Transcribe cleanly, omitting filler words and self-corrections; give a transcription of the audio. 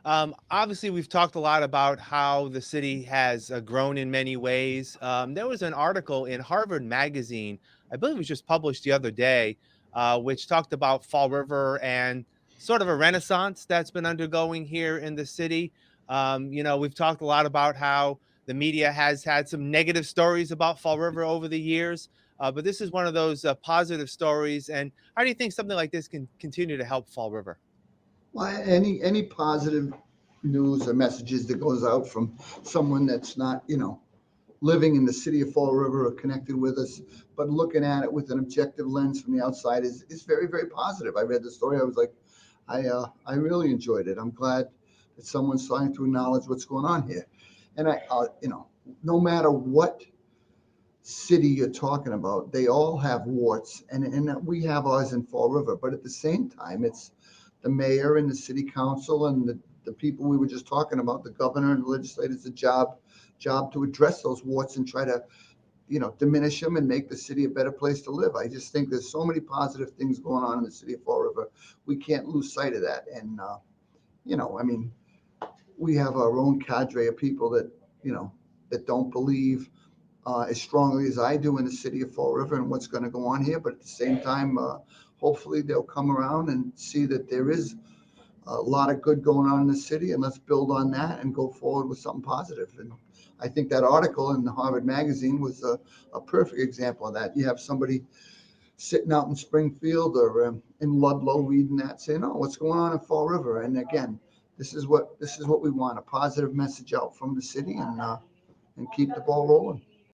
Obviously, we've talked a lot about how the city has grown in many ways. There was an article in Harvard Magazine, I believe it was just published the other day, which talked about Fall River and sort of a renaissance that's been undergoing here in the city. We've talked a lot about how the media has had some negative stories about Fall River over the years, but this is one of those positive stories. And how do you think something like this can continue to help Fall River? Well, any positive news or messages that goes out from someone that's not, living in the city of Fall River or connected with us, but looking at it with an objective lens from the outside is very, very positive. I read the story. I was like, I really enjoyed it. I'm glad that someone's starting to acknowledge what's going on here. And no matter what city you're talking about, they all have warts, and we have ours in Fall River. But at the same time, it's the mayor and the city council and the people we were just talking about, the governor and the legislators, the job to address those warts and try to diminish them and make the city a better place to live. I just think there's so many positive things going on in the city of Fall River. We can't lose sight of that. And I mean, we have our own cadre of people that don't believe as strongly as I do in the city of Fall River and what's going to go on here. But at the same time, hopefully they'll come around and see that there is a lot of good going on in the city, and let's build on that and go forward with something positive. And I think that article in the Harvard Magazine was a perfect example of that. You have somebody sitting out in Springfield or in Ludlow reading that, saying, "Oh, what's going on in Fall River?" And again, this is what we want: a positive message out from the city, and keep the ball rolling.